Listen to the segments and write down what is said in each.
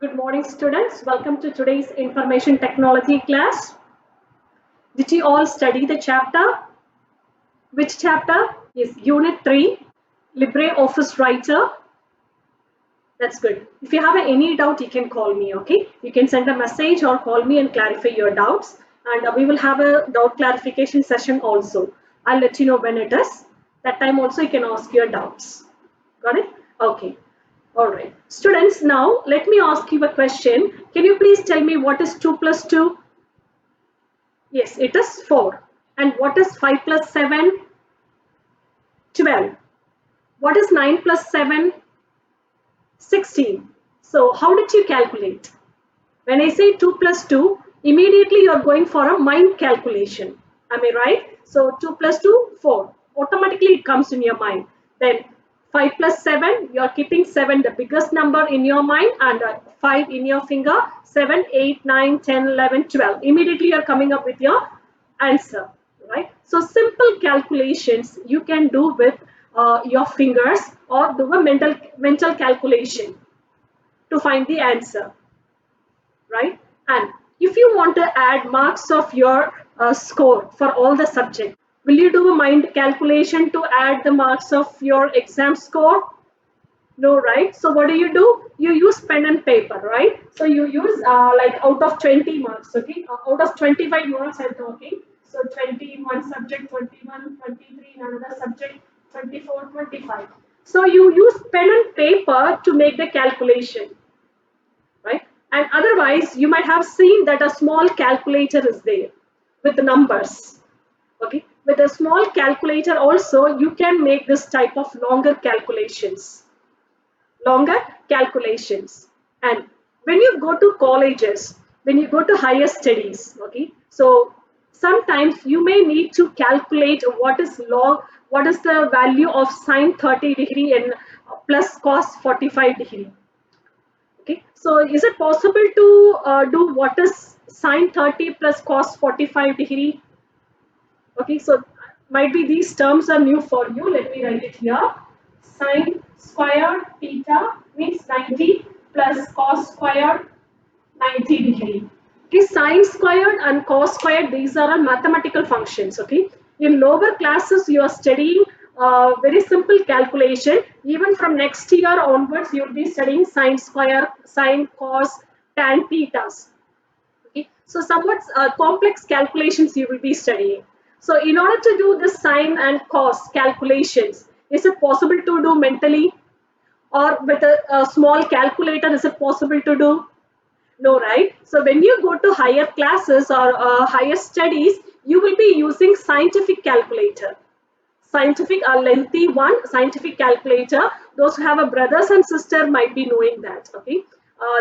Good morning, students. Welcome to today's information technology class. Did you all study the chapter? Which chapter? Yes, Unit 3, LibreOffice Writer. That's good. If you have any doubt, you can call me, okay? You can send a message or call me and clarify your doubts. And we will have a doubt clarification session also. I'll let you know when it is. That time also you can ask your doubts. Got it? Okay. All right. Students, now let me ask you a question. Can you please tell me what is 2 plus 2? Yes, it is 4. And what is 5 plus 7? 12. What is 9 plus 7? 16. So how did you calculate? When I say 2 plus 2, immediately you are going for a mind calculation. Am I right? So 2 plus 2, 4. Automatically it comes in your mind. Then 5 plus 7, you are keeping 7, the biggest number in your mind, and 5 in your finger. 7, 8, 9, 10, 11, 12. Immediately you are coming up with your answer. Right? So simple calculations you can do with your fingers, or do a mental calculation to find the answer, right? And if you want to add marks of your score for all the subject, will you do a mind calculation to add the marks of your exam score? No, right? So what do? You use pen and paper, right? So you use like out of 20 marks, okay? Out of 25 marks I'm talking. So 20 in one subject, 21, 23 in another subject, 24, 25. So you use pen and paper to make the calculation, right? And otherwise, you might have seen that a small calculator is there with the numbers. Okay, with a small calculator also, you can make this type of longer calculations. And when you go to colleges, when you go to higher studies, okay, so sometimes you may need to calculate what is the value of sine 30 degree and plus cos 45 degree. Okay, so is it possible to do what is sine 30 plus cos 45 degree? Okay, so might be these terms are new for you. Let me write it here. Sine squared theta means 90 plus cos squared 90 degree. Okay, sine squared and cos squared, these are mathematical functions. Okay, in lower classes you are studying very simple calculation. Even from next year onwards, you will be studying sine square, sine, cos, tan, thetas. Okay, so somewhat complex calculations you will be studying. So in order to do the sine and cos calculations, is it possible to do mentally, or with a small calculator? Is it possible to do? No, right? So when you go to higher classes or higher studies, you will be using scientific calculator. Scientific, a lengthy one, scientific calculator. Those who have a brothers and sister might be knowing that. Okay,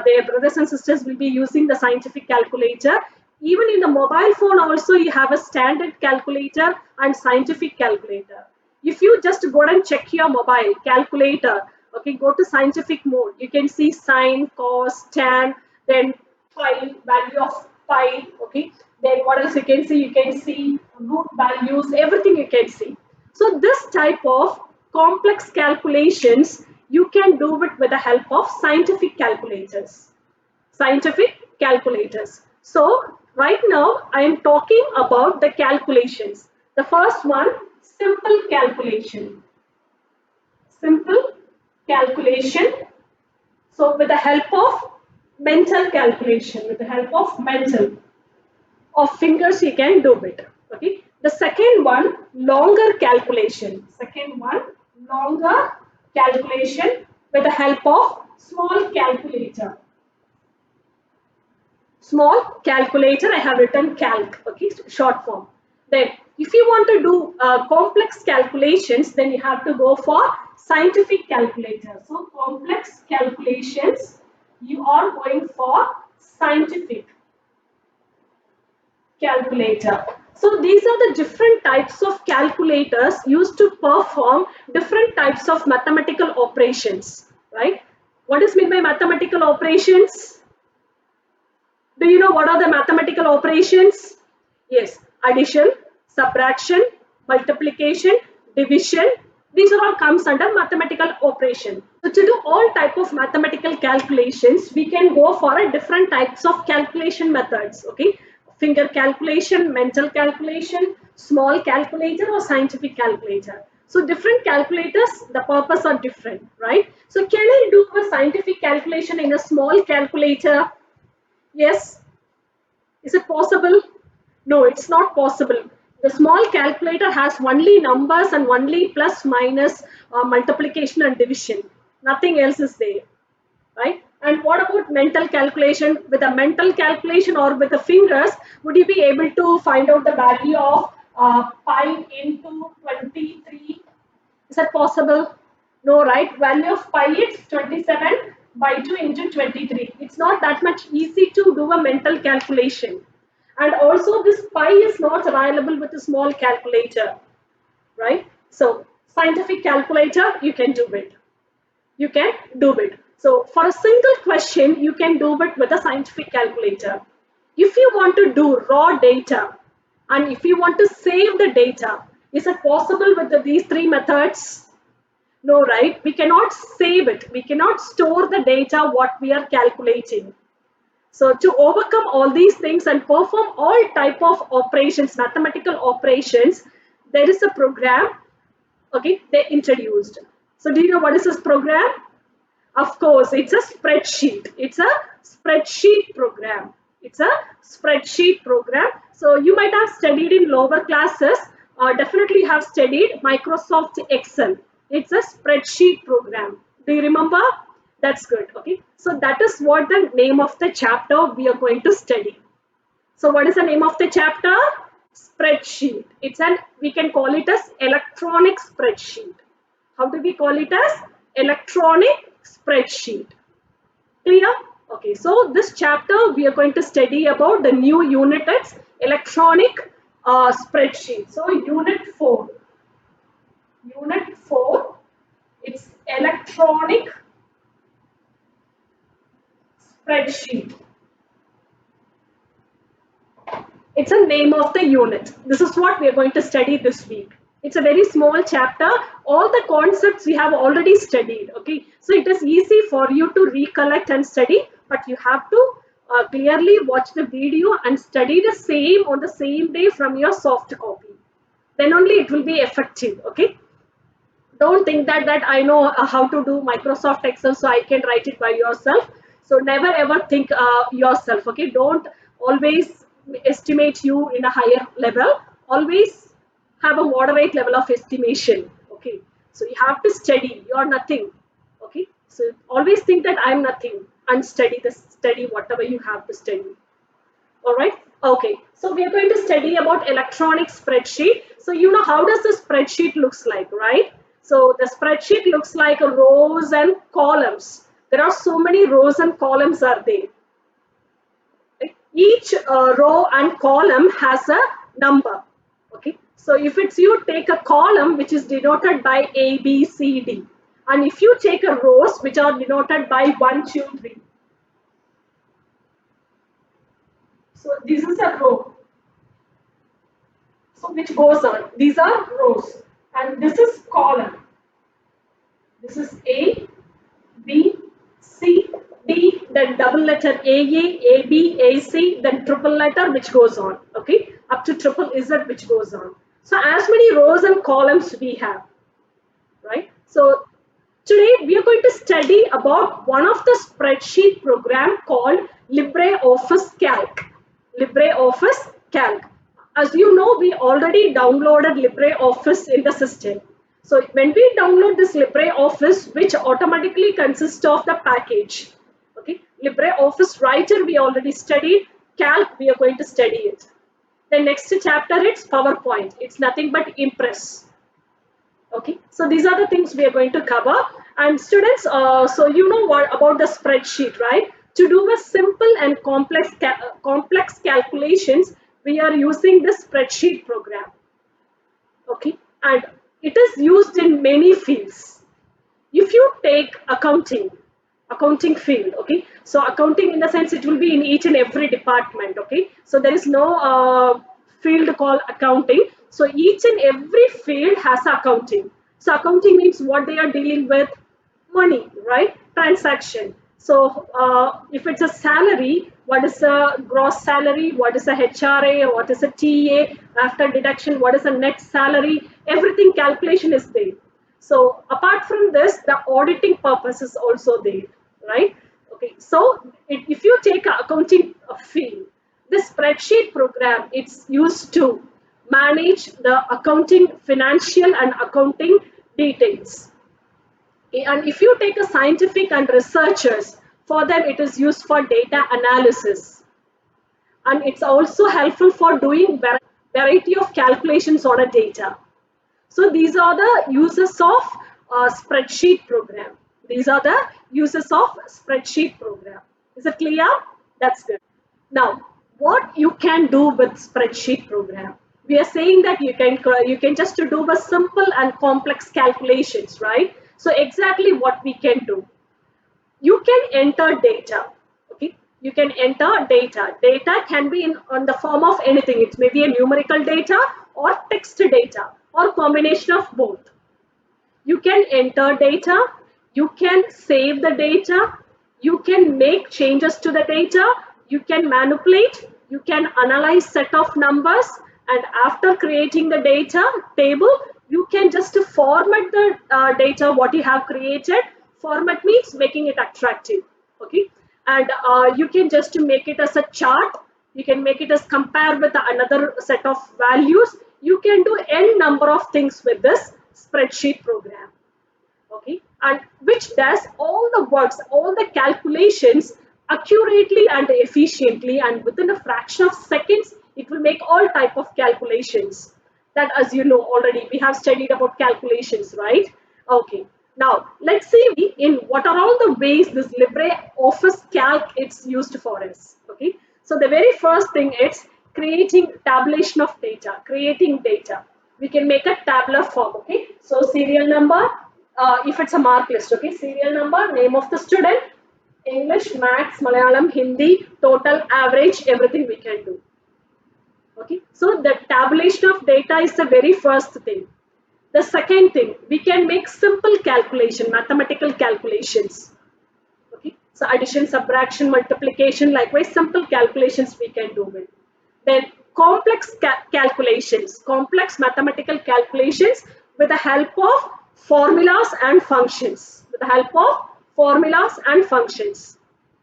their brothers and sisters will be using the scientific calculator. Even in the mobile phone also, you have a standard calculator and scientific calculator. If you just go and check your mobile calculator, okay, go to scientific mode, you can see sine, cos, tan, then pi, value of pi, okay, then what else you can see? You can see root values, everything you can see. So this type of complex calculations you can do it with the help of scientific calculators. Scientific calculators. So right now I am talking about the calculations. The first one, simple calculation. Simple calculation. So with the help of mental calculation, with the help of mental of fingers you can do it. Okay. The second one, longer calculation. Second one, longer calculation with the help of small calculator. Small calculator, I have written calc, okay, short form. Then if you want to do complex calculations, then you have to go for scientific calculator. So complex calculations, you are going for scientific calculator. So these are the different types of calculators used to perform different types of mathematical operations, right? What is meant by mathematical operations? Do you know what are the mathematical operations? Yes, addition, subtraction, multiplication, division, These are all comes under mathematical operation. So to do all type of mathematical calculations, we can go for a different types of calculation methods. Okay, finger calculation, mental calculation, small calculator, or scientific calculator. So different calculators, the purpose are different, right? So can I do a scientific calculation in a small calculator? Yes. Is it possible? No, it's not possible. The small calculator has only numbers and only plus, minus, multiplication and division. Nothing else is there, right? And what about mental calculation? With a mental calculation or with the fingers, would you be able to find out the value of pi into 23? Is that possible? No, right? Value of pi is 27 by 2 into 23. It's not that much easy to do a mental calculation. And also this pi is not available with a small calculator, right? So scientific calculator, you can do it. You can do it. So for a single question, you can do it with a scientific calculator. If you want to do raw data and if you want to save the data, is it possible with these three methods? No, right? We cannot save it. We cannot store the data what we are calculating. So to overcome all these things and perform all type of operations, mathematical operations, there is a program, okay, they introduced. So do you know what is this program? Of course, it's a spreadsheet. It's a spreadsheet program. It's a spreadsheet program. So you might have studied in lower classes or definitely have studied Microsoft Excel. It's a spreadsheet program. Do you remember? That's good. Okay. So that is what the name of the chapter we are going to study. So what is the name of the chapter? Spreadsheet. It's an, we can call it as electronic spreadsheet. How do we call it as? Electronic spreadsheet. Clear? Okay, so this chapter we are going to study about the new unit, it's electronic spreadsheet. So unit 4. Unit 4, it's electronic spreadsheet. It's a name of the unit. This is what we are going to study this week. It's a very small chapter. All the concepts we have already studied. Okay, so it is easy for you to recollect and study, but you have to clearly watch the video and study the same on the same day from your soft copy. Then only it will be effective. Okay, don't think that I know how to do Microsoft Excel, so I can write it by yourself. So never ever think yourself. Okay, don't always estimate you in a higher level. Always have a moderate level of estimation. Okay, so you have to study. You are nothing. Okay, so always think that I am nothing and study whatever you have to study. All right. Okay. So we are going to study about electronic spreadsheet. So you know how does the spreadsheet looks like, right? So the spreadsheet looks like rows and columns. There are so many rows and columns are there. Each row and column has a number. Okay. So if it's you take a column which is denoted by A, B, C, D, and if you take a rows which are denoted by 1, 2, 3. So this is a row. So which goes on. These are rows and this is column. This is A, B, C, D, then double letter A, B, A, C, then triple letter which goes on. Okay, up to triple Z which goes on. So as many rows and columns we have, right? So today we are going to study about one of the spreadsheet program called LibreOffice Calc. LibreOffice Calc. As you know, we already downloaded LibreOffice in the system. So when we download this LibreOffice, which automatically consists of the package, okay, LibreOffice Writer we already studied, Calc we are going to study it. The next chapter it's PowerPoint. It's nothing but Impress. Okay, so these are the things we are going to cover. And students, so you know what about the spreadsheet, right? To do a simple and complex calculations, we are using the spreadsheet program. Okay, and it is used in many fields. If you take accounting field, okay, so accounting in the sense it will be in each and every department. Okay, so there is no field called accounting. So each and every field has accounting. So accounting means what they are dealing with, money, right? Transaction. So if it's a salary, what is a gross salary? What is a HRA? What is a TA? After deduction, what is a net salary? Everything calculation is there. So apart from this, the auditing purpose is also there, right? Okay. So if you take accounting field, this spreadsheet program, it's used to manage the accounting, financial and accounting details. And if you take a scientific and researchers, for them it is used for data analysis, and it's also helpful for doing variety of calculations on a data. So these are the uses of spreadsheet program. These are the uses of spreadsheet program. Is it clear? That's good. Now, what you can do with spreadsheet program? We are saying that you can just do the simple and complex calculations, right? So exactly what we can do, you can enter data. Okay, you can enter data can be in on the form of anything. It may be a numerical data or text data or combination of both. You can enter data, you can save the data, you can make changes to the data, you can manipulate, you can analyze set of numbers, and after creating the data table, you can just format the data what you have created. Format means making it attractive. Okay, and you can just make it as a chart, you can make it as compare with another set of values. You can do n number of things with this spreadsheet program. Okay, and which does all the works, all the calculations accurately and efficiently, and within a fraction of seconds it will make all type of calculations. That, as you know already, we have studied about calculations, right? Okay, now let's see in what are all the ways this LibreOffice calc it's used for us. Okay, so the very first thing is creating tabulation of data, creating data. We can make a tabular form. Okay, so serial number, if it's a mark list, okay, serial number, name of the student, English, Maths, Malayalam, Hindi, total, average, everything we can do. Okay, so the tabulation of data is the very first thing. The second thing, we can make simple calculation, mathematical calculations. Okay, so addition, subtraction, multiplication, likewise simple calculations we can do it. Then complex calculations, complex mathematical calculations with the help of formulas and functions, with the help of formulas and functions.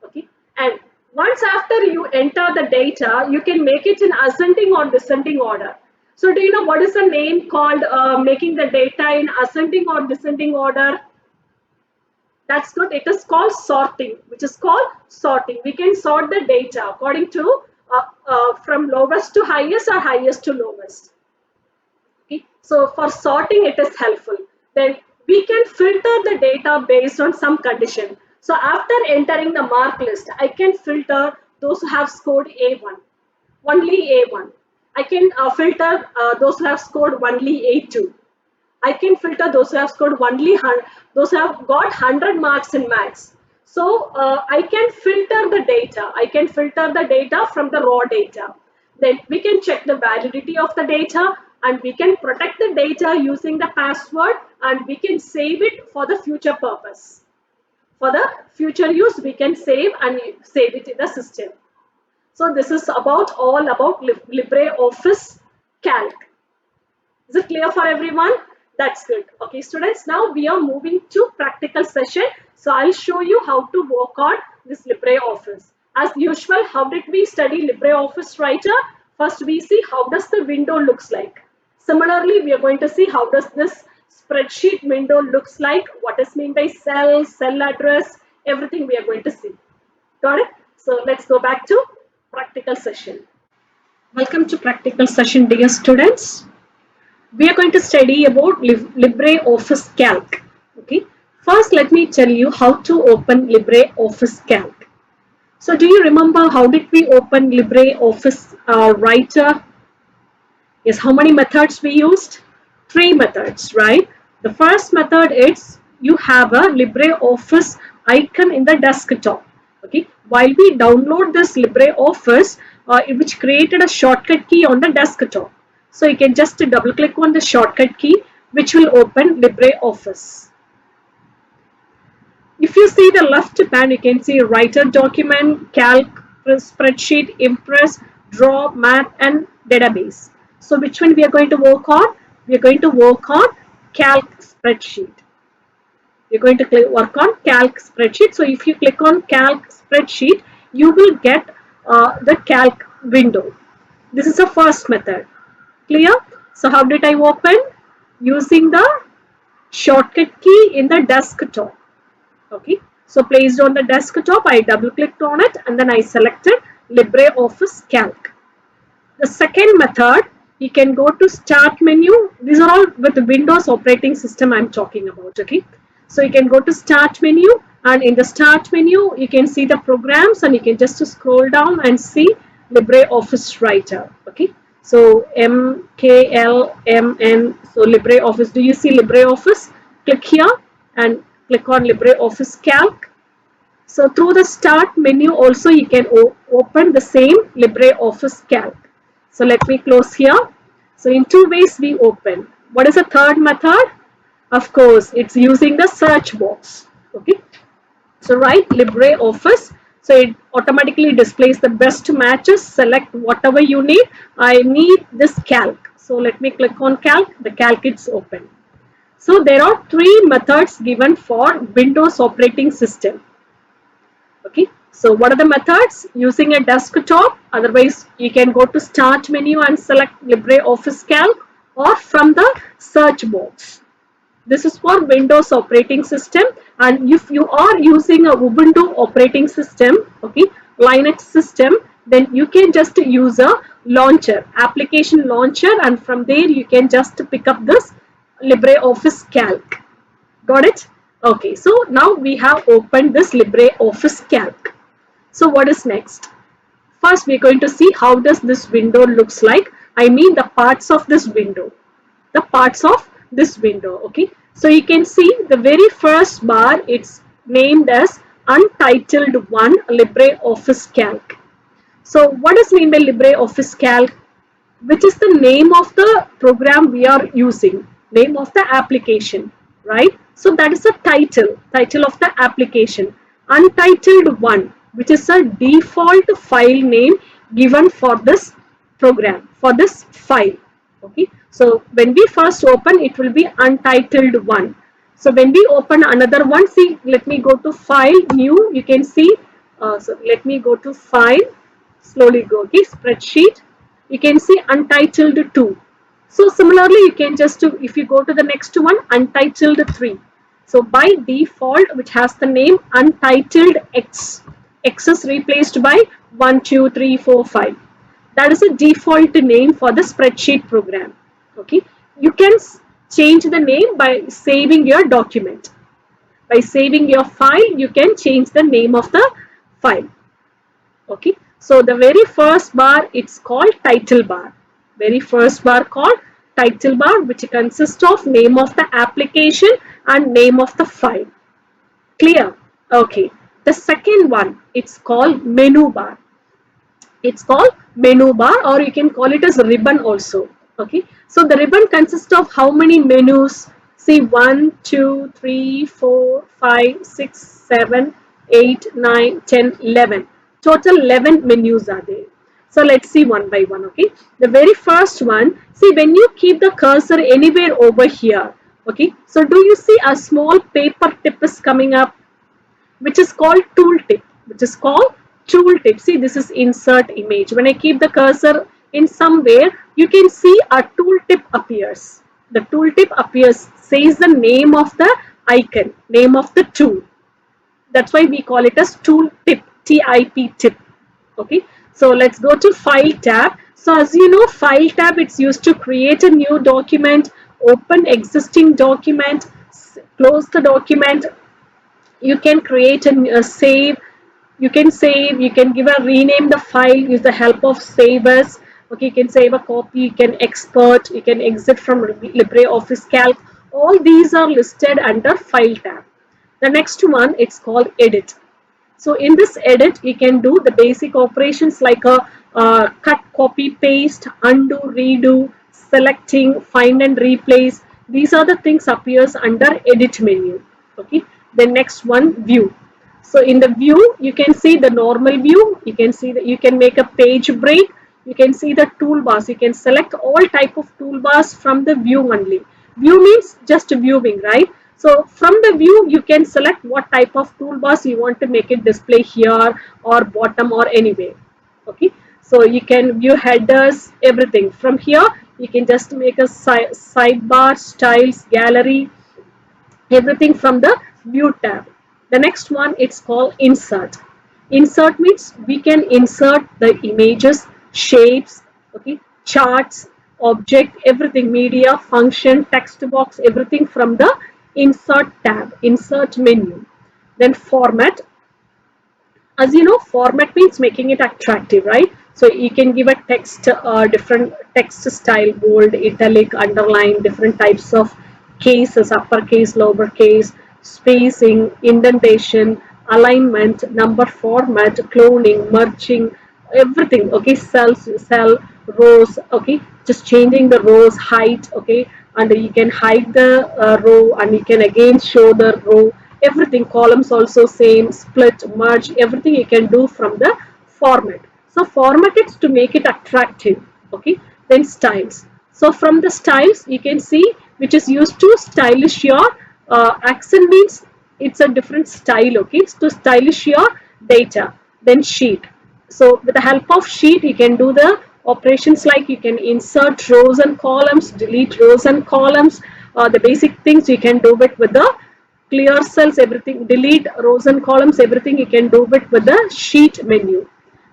Okay, and once after you enter the data, you can make it in ascending or descending order. So do you know what is the name called making the data in ascending or descending order? That's good. It is called sorting, which is called sorting. We can sort the data according to from lowest to highest or highest to lowest. Okay. So for sorting, it is helpful. Then we can filter the data based on some condition. So after entering the mark list, I can filter those who have scored A1, only A1. I can filter those who have scored only A2. I can filter those who have scored only 100, those who have got 100 marks in maths. So I can filter the data. I can filter the data from the raw data. Then we can check the validity of the data, and we can protect the data using the password, and we can save it for the future purpose. For the future use, we can save and save it in the system. So this is about all about LibreOffice Calc. Is it clear for everyone? That's good. Okay, students, now we are moving to practical session. So I'll show you how to work on this LibreOffice. As usual, how did we study LibreOffice Writer? First, we see how does the window looks like. Similarly, we are going to see how does this spreadsheet window looks like, what is meant by cells, cell address, everything we are going to see. Got it? So let's go back to practical session. Welcome to practical session, dear students. We are going to study about LibreOffice Calc. Okay. First, let me tell you how to open LibreOffice Calc. So, do you remember how did we open LibreOffice Writer? Yes, how many methods we used? Three methods, right? The first method is you have a LibreOffice icon in the desktop. Okay, while we download this LibreOffice, which created a shortcut key on the desktop. So you can just double click on the shortcut key. which will open LibreOffice. If you see the left pan, you can see Writer document, Calc, spreadsheet, Impress, Draw, Math, and Database. So which one we are going to work on? We are going to work on Calc spreadsheet. You're going to work on Calc spreadsheet. So if you click on Calc spreadsheet, you will get the Calc window. This is the first method. Clear? So how did I open? Using the shortcut key in the desktop. Okay. So placed on the desktop, I double clicked on it and then I selected LibreOffice Calc. The second method, you can go to Start menu. These are all with the Windows operating system I'm talking about. Okay. So you can go to Start menu, and in the Start menu, you can see the programs, and you can just scroll down and see LibreOffice Writer. Okay. So MKLMN. So LibreOffice. Do you see LibreOffice? Click here and click on LibreOffice Calc. So through the Start menu also you can open the same LibreOffice Calc. So let me close here. So in two ways we open. What is the third method? Of course, it's using the search box. Okay. So write LibreOffice. So it automatically displays the best matches. Select whatever you need. I need this Calc. So let me click on Calc. The Calc is open. So there are three methods given for Windows operating system. Okay. So what are the methods? Using a desktop. Otherwise, you can go to Start menu and select LibreOffice Calc, or from the search box. This is for Windows operating system, and if you are using a Ubuntu operating system, okay, Linux system, then you can just use a launcher, application launcher, and from there you can just pick up this LibreOffice Calc. Got it? Okay, so now we have opened this LibreOffice Calc. So what is next? First, we're going to see how does this window looks like. I mean the parts of this window. The parts of this window. Okay. So you can see the very first bar, it's named as Untitled 1 LibreOffice Calc. So what does mean by LibreOffice Calc? Which is the name of the program we are using, name of the application, right? So that is the title of the application. Untitled 1, which is a default file name given for this program, for this file. Okay. So when we first open, it will be Untitled 1. So when we open another one, see, let me go to File, New, you can see, so let me go to File, slowly go, okay, Spreadsheet, you can see Untitled 2. So similarly, you can just, if you go to the next one, Untitled 3. So by default, which has the name Untitled X, X is replaced by 1, 2, 3, 4, 5. That is a default name for the spreadsheet program. Okay, you can change the name by saving your document. By saving your file, you can change the name of the file. Okay, so the very first bar, it's called title bar. Very first bar called title bar, which consists of name of the application and name of the file. Clear? Okay. The second one, it's called menu bar. It's called menu bar, or you can call it as ribbon also. Okay. So the ribbon consists of how many menus? See, 1, 2, 3, 4, 5, 6, 7, 8, 9, 10, 11. Total 11 menus are there. So let's see one by one. Okay. The very first one, see, when you keep the cursor anywhere over here. Okay. So do you see a small paper tip is coming up, which is called tooltip, which is called tooltip. See, this is insert image. When I keep the cursor in somewhere, you can see a tooltip appears. The tooltip appears, says the name of the icon, name of the tool. That's why we call it as tooltip, T-I-P tip. Okay. So let's go to File tab. So as you know, File tab, it's used to create a new document, open existing document, close the document. You can create a save. You can save, you can give a rename the file, use the help of save as. Okay, you can save a copy, you can export, you can exit from LibreOffice Calc. All these are listed under File tab. The next one, it's called Edit. So in this Edit, you can do the basic operations like a cut, copy, paste, undo, redo, selecting, find and replace. These are the things appears under edit menu. Okay. The next one, view. So in the view, you can see the normal view. You can see that you can make a page break. You can see the toolbars. You can select all type of toolbars from the view only. View means just viewing, right? So from the view, you can select what type of toolbars you want to make it display here or bottom or anywhere. Okay. So you can view headers, everything. From here, you can just make a sidebar, styles, gallery, everything from the view tab. The next one, it's called insert. Insert means we can insert the images, shapes, okay, charts, object, everything, media, function, text box, everything from the insert tab, insert menu. Then format. As you know, format means making it attractive, right? So you can give a text, different text style, bold, italic, underline, different types of cases, uppercase, lowercase, spacing, indentation, alignment, number format, cloning, merging, everything. Okay, cells, cell, rows. Okay, just changing the rows height. Okay, and you can hide the row, and you can again show the row, everything. Columns also same, split, merge, everything you can do from the format. So format it to make it attractive. Okay. Then styles. So from the styles you can see which is used to stylish your accent means it's a different style. Okay, to stylish your data. Then sheet. So with the help of sheet, you can do the operations like you can insert rows and columns, delete rows and columns, the basic things you can do it with the clear cells, everything, delete rows and columns, everything you can do it with the sheet menu.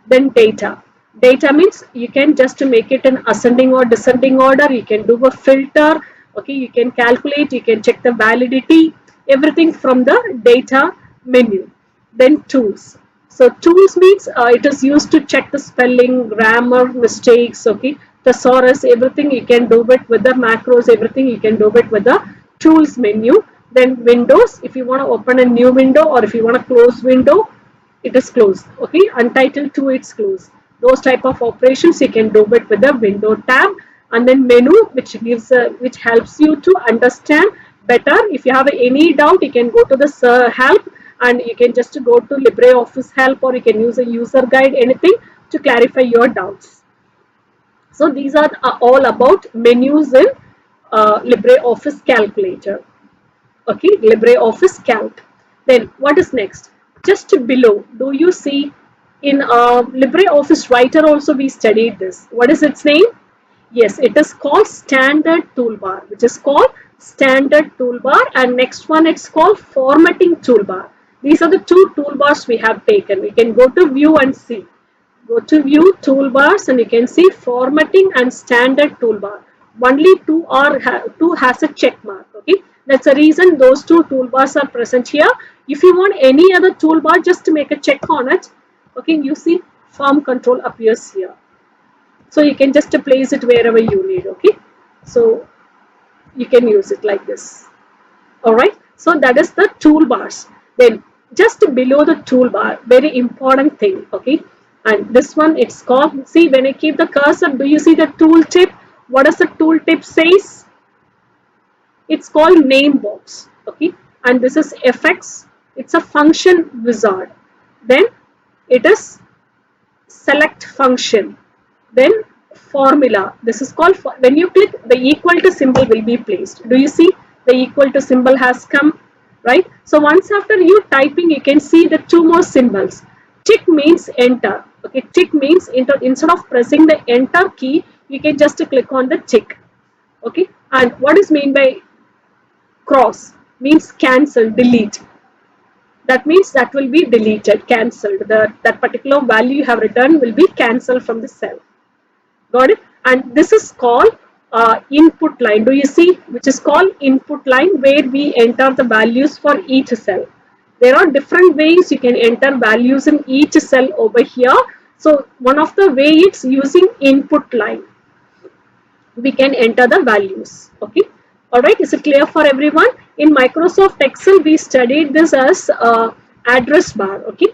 Then data. Data means you can just make it an ascending or descending order. You can do a filter. Okay, you can calculate, you can check the validity, everything from the data menu. Then tools. So tools means it is used to check the spelling, grammar, mistakes. Okay, thesaurus, everything you can do it with the macros, everything you can do it with the tools menu. Then windows, if you want to open a new window or if you want to close window, it is closed. Okay, untitled to it's closed. Those type of operations you can do it with the window tab. And then menu, which gives which helps you to understand better. If you have any doubt, you can go to the help, and you can just go to LibreOffice help, or you can use a user guide, anything to clarify your doubts. So these are all about menus in LibreOffice Calculator. Okay, LibreOffice Calc. Then what is next? Just below, do you see in LibreOffice Writer also we studied this. What is its name? Yes, it is called Standard Toolbar, which is called Standard Toolbar, and next one it's called Formatting Toolbar. These are the two toolbars we have taken. We can go to View and see. Go to View, Toolbars, and you can see Formatting and Standard Toolbar. Only two has a check mark. Okay, that's the reason those two toolbars are present here. If you want any other toolbar, just to make a check on it. Okay, you see Form Control appears here. So you can just place it wherever you need. Okay, so you can use it like this. All right, so that is the toolbars. Then just below the toolbar, very important thing. Okay, and this one it's called, see when I keep the cursor, do you see the tooltip? What does the tooltip says? It's called name box. Okay, and this is FX. It's a function wizard. Then it is select function. Then formula. This is called, when you click, the equal to symbol will be placed. Do you see the equal to symbol has come, right? So once after you typing, you can see the two more symbols. Tick means enter. Okay, tick means enter. Instead of pressing the enter key, you can just click on the tick. Okay, and what is mean by cross? Means cancel, delete. That means that will be deleted, cancelled. That particular value you have written will be cancelled from the cell. Got it? And this is called input line. Do you see? Which is called input line, where we enter the values for each cell. There are different ways you can enter values in each cell over here. So one of the way it's using input line. We can enter the values. Okay. All right. Is it clear for everyone? In Microsoft Excel, we studied this as address bar. Okay.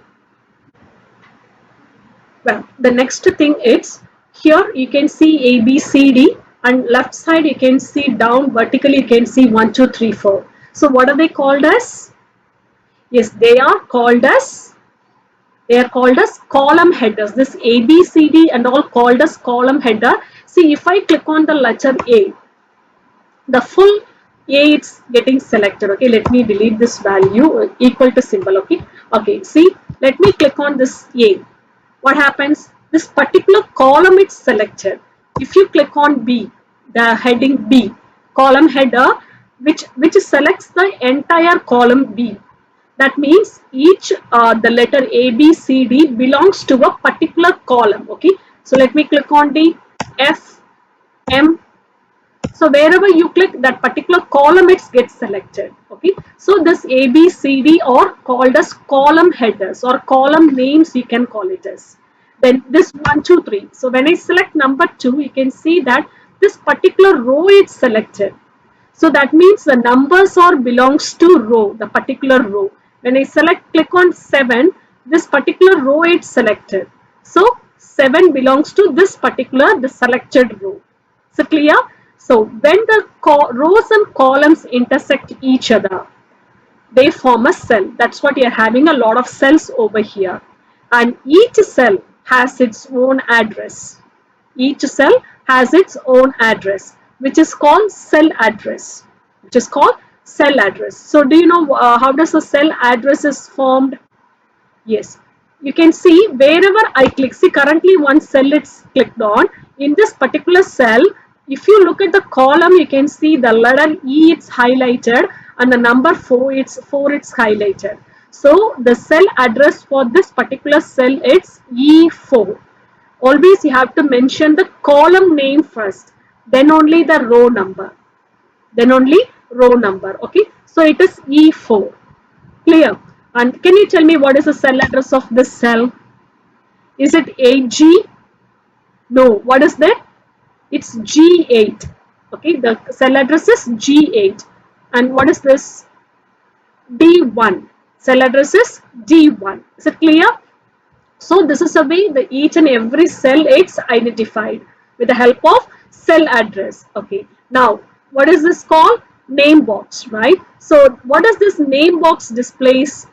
Well, the next thing is, here you can see A, B, C, D. and left side you can see down vertically you can see 1, 2, 3, 4. So what are they called as? Yes, they are called as column headers. This A, B, C, D and all called as column header. See, if I click on the letter A, the full A it's getting selected. Okay, let me delete this value equal to symbol. Okay, see, let me click on this A. What happens? This particular column is selected. If you click on B, the heading B, column header, which selects the entire column B. That means each the letter A, B, C, D belongs to a particular column. Okay, so let me click on D, F, M. So wherever you click, that particular column it gets selected. Okay, so this A, B, C, D are called as column headers or column names, you can call it as. Then this 1, 2, 3. So when I select number 2, you can see that this particular row is selected. So that means the numbers are belongs to row, the particular row. When I click on 7, this particular row is selected. So 7 belongs to this particular, the selected row. So clear? So when the rows and columns intersect each other, they form a cell. That's what you're having a lot of cells over here. And each cell has its own address. Each cell has its own address, which is called cell address. Which is called cell address. So do you know how does a cell address is formed? Yes, you can see wherever I click, see currently one cell it's clicked on. In this particular cell, if you look at the column, you can see the letter E it's highlighted and the number 4 it's highlighted. So the cell address for this particular cell is E4. Always you have to mention the column name first, then only the row number. Okay, so it is E4. Clear? And can you tell me what is the cell address of this cell? Is it 8G? No. What is that? It's G8. Okay, the cell address is G8. And what is this? D1. Cell address is D1. Is it clear? So this is a way that each and every cell is identified with the help of cell address. Okay. Now, what is this called? Name box, right? So what does this name box displays?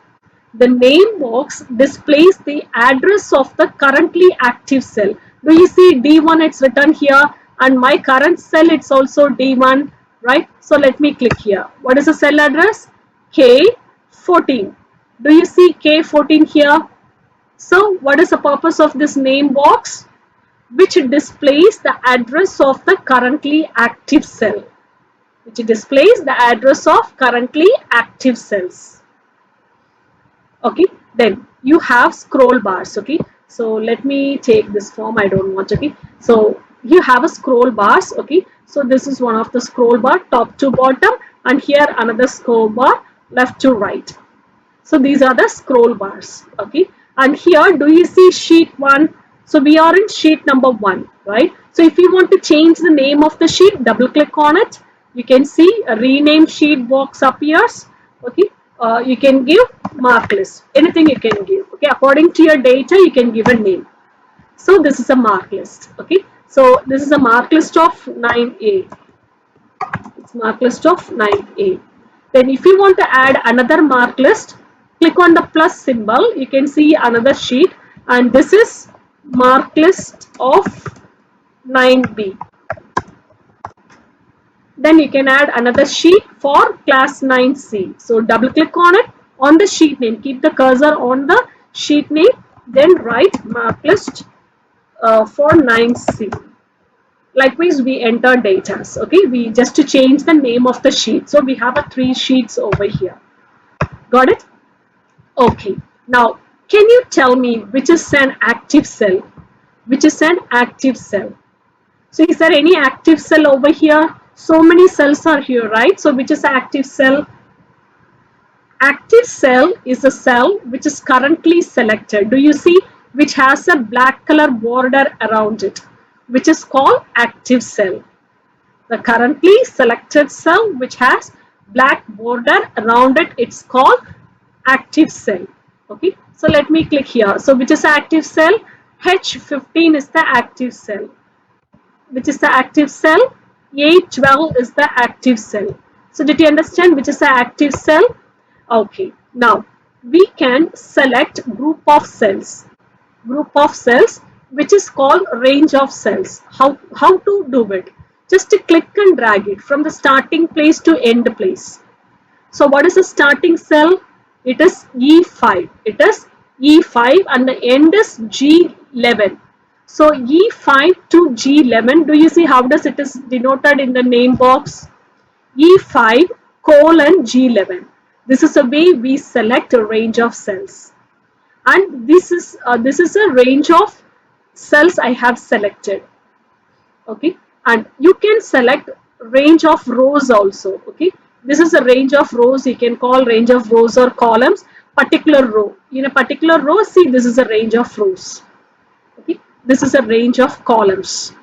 The name box displays the address of the currently active cell. Do you see D1 it's written here and my current cell it's also D1, right? So let me click here. What is the cell address? K14. Do you see K14 here? So what is the purpose of this name box? Which displays the address of the currently active cell. Which displays the address of currently active cells. Okay, then you have scroll bars. Okay, so let me take this form, I don't want. Okay, so you have a scroll bars. Okay, so this is one of the scroll bar, top to bottom, and here another scroll bar, left to right. So these are the scroll bars. Okay, and here do you see sheet 1? So we are in sheet number 1, right? So if you want to change the name of the sheet, double click on it. You can see a rename sheet box appears. Okay, you can give mark list, anything you can give. Okay, according to your data you can give a name. So this is a mark list. Okay, so this is a mark list of 9A. It's mark list of 9A. Then if you want to add another mark list, click on the plus symbol. You can see another sheet, and this is mark list of 9B. Then you can add another sheet for class 9C. So double click on it, on the sheet name. Keep the cursor on the sheet name. Then write mark list for 9C. Likewise, we enter data. Okay, we just to change the name of the sheet. So we have 3 sheets over here. Got it? Okay. Now, can you tell me which is an active cell? Which is an active cell? So is there any active cell over here? So many cells are here, right? So which is an active cell? Active cell is a cell which is currently selected. Do you see? Which has a black color border around it, which is called active cell. The currently selected cell which has black border around it, it's called active cell. Okay, so let me click here. So which is active cell? H15 is the active cell. which is the active cell. A12 is the active cell. So did you understand which is the active cell? Okay. Now we can select group of cells which is called range of cells. How to do it? Just to click and drag it from the starting place to end place. So what is the starting cell? It is E5. It is E5 and the end is G11. So E5 to G11, do you see how does it is denoted in the name box? E5 colon G11. This is the way we select a range of cells. And this is a range of cells I have selected. Okay, and you can select range of rows also. Okay, this is a range of rows. You can call range of rows or columns. Particular row, in a particular row, see, this is a range of rows. Okay, this is a range of columns.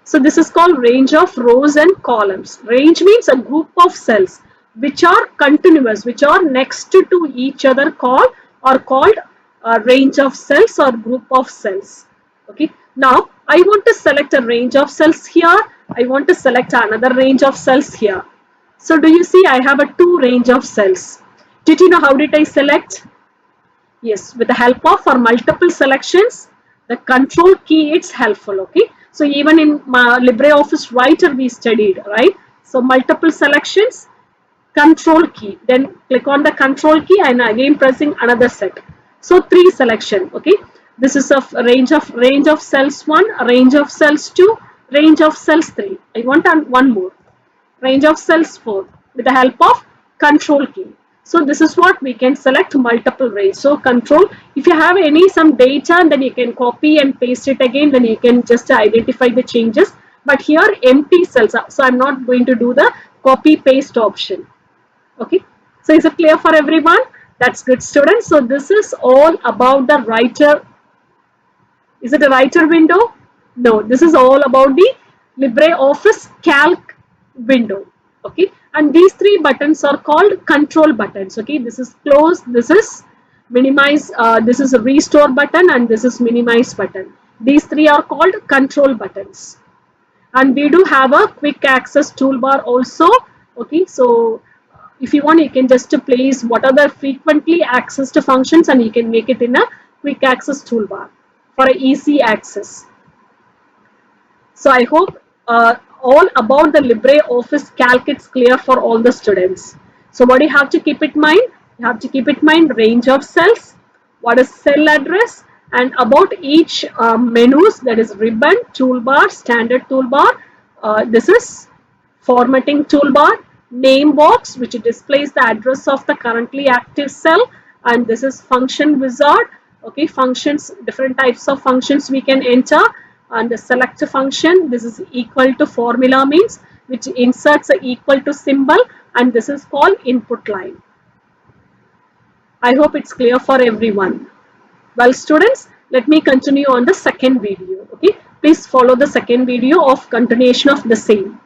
So this is called range of rows and columns. Range means a group of cells which are continuous, which are next to each other, called a range of cells or group of cells. Okay. Now I want to select a range of cells here. I want to select another range of cells here. So do you see I have a two range of cells. Did you know how did I select? Yes, with the help of for multiple selections, the control key it's helpful. Okay, so even in LibreOffice Writer we studied, right? So multiple selections, control key. Then click on the control key and again pressing another set. So three selection. Okay, this is a range of cells one, a range of cells two, range of cells three. I want one more range of cells 4 with the help of control key. So this is what we can select multiple range. So control, if you have any some data, then you can copy and paste it again, then you can just identify the changes. But here empty cells, so I'm not going to do the copy paste option. Okay, so is it clear for everyone? That's good, students. So this is all about the writer. Is it a writer window? No, this is all about the LibreOffice Calc window. Okay, and these three buttons are called control buttons. Okay, this is close, this is minimize, this is a restore button, and this is minimize button. These three are called control buttons. And we do have a quick access toolbar also. Okay, so if you want, you can just place what are the frequently accessed functions and you can make it in a quick access toolbar for easy access. So I hope all about the LibreOffice Calc is clear for all the students. So what do you have to keep in mind? You have to keep in mind range of cells, what is cell address, and about each menus, that is ribbon, toolbar, standard toolbar. This is formatting toolbar, name box which displays the address of the currently active cell, and this is function wizard. Okay, functions, different types of functions we can enter, and the select function, this is equal to formula means which inserts a equal to symbol, and this is called input line. I hope it's clear for everyone. Well, students, let me continue on the second video. Okay, please follow the second video of continuation of the same.